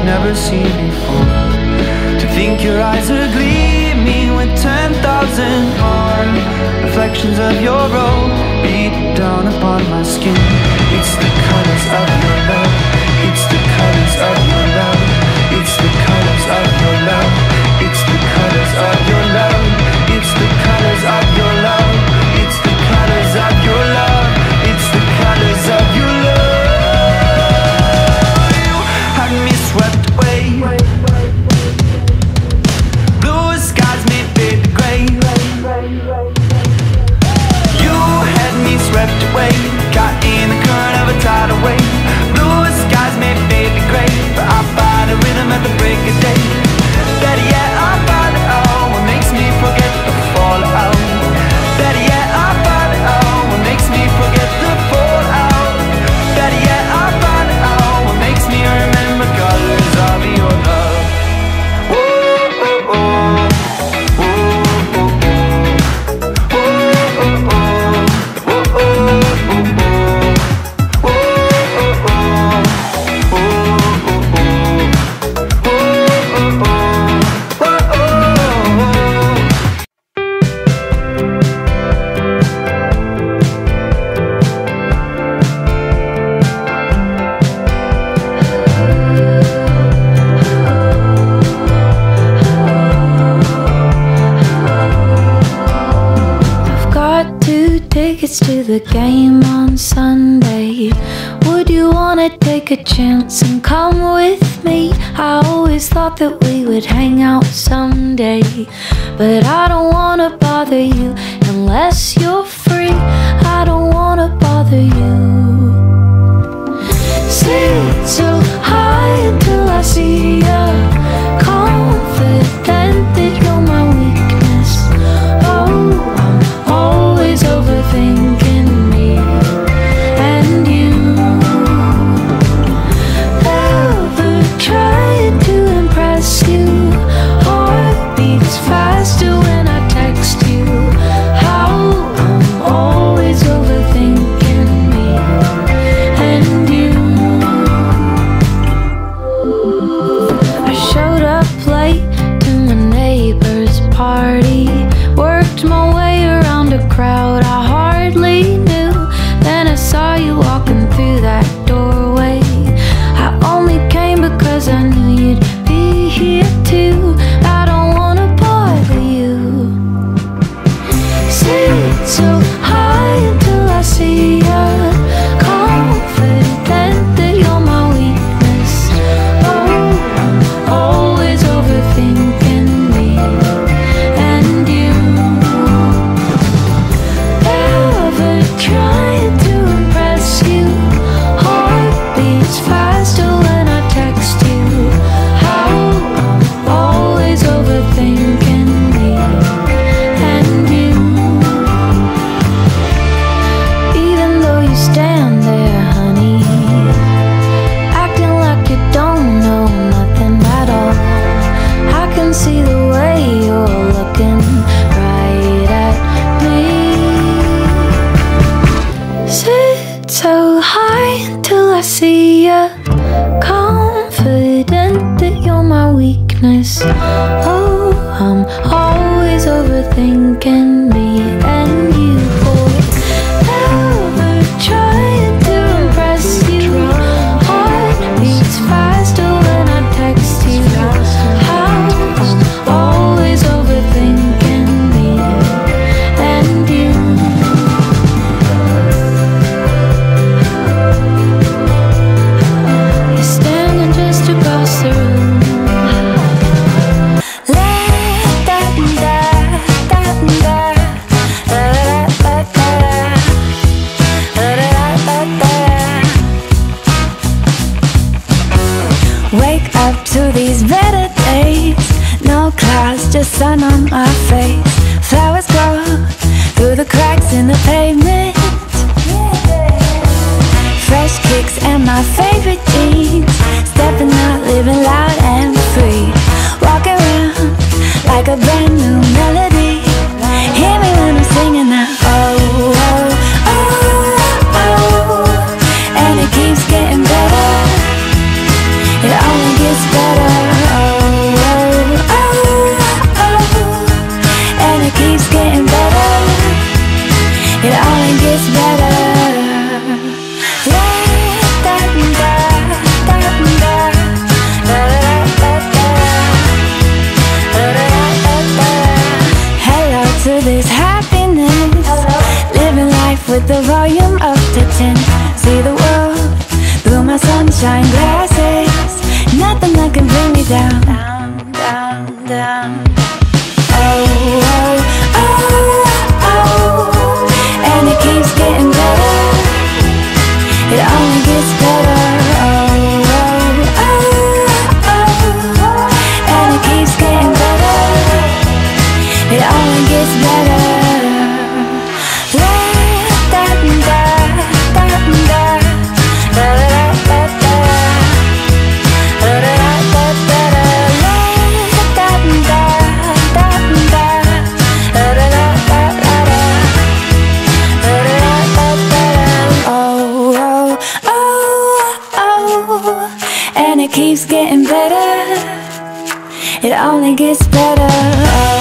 I've never seen before. To think your eyes are gleaming with 10,000 more reflections of your robe beat down upon my skin. It's the colors of your love. It's the colors of your love. It's the colors of your love. It's the colors of your love. It's the colors of your love. It's the colors of your love. It's the colors of your love. You had me swept away. Blue skies made fade to gray. You had me swept away, caught in the current of a tidal wave. Blue skies made fade to gray, but I find a rhythm at the break of day. Better yet, I find out what makes me forget the fallout. Better yet, I find out what makes me forget the fallout. Better yet, I find out what makes me remember colors of your love. Oh, oh, oh. To the game on Sunday, would you wanna take a chance and come with me? I always thought that we would hang out someday, but I don't wanna bother you unless you're free. I don't wanna bother you. Sit so high until I see you, confident that you're my weakness. Oh, I'm always overthinking me and you. Ever trying to impress you? Heart beats faster when I text you. How I'm always overthinking me and you. I showed up late to my neighbor's party, worked my way around a crowd I hardly knew. Then I saw you walking through that doorway. I only came because I knew you'd be here too. I don't wanna bother you. Sit so high until I see you, confident that you're my weakness. Oh, I'm always overthinking me and you. Ever trying to impress you? Heart beats faster when I text you. How I'm always overthinking me and you. Even though you stand there, honey, acting like you don't know nothing at all, I can see the way you're looking right at me. Sit so high until I see you, confident that you're my weakness. Oh, I'm always overthinking me and you, boy. Ever trying to impress you? Heart beats faster when I text you. How I'm always overthinking me and you. You're standing just across the room. Wake up to these better days, no clouds, just sun on my face. Flowers grow through the cracks in the pavement. Fresh kicks and my favorite jeans, stepping out, living loud and free. Walk around like a brand new melody. Hear me when I'm singing that oh, oh, oh, oh. And it keeps getting better. It only gets better. this happiness. Living life with the volume up to 10. See the world through my sunshine glasses. Nothing that can bring me down, down, down, down. Oh, oh, oh, oh. And it keeps getting better. It only gets better. Oh, oh, oh, oh. And it keeps getting better. It only gets better. La da da da da da da da da. La da da da da. La da da da da. La da da da da. La da da da da. Oh oh oh oh. And it keeps getting better. It only gets better. Oh.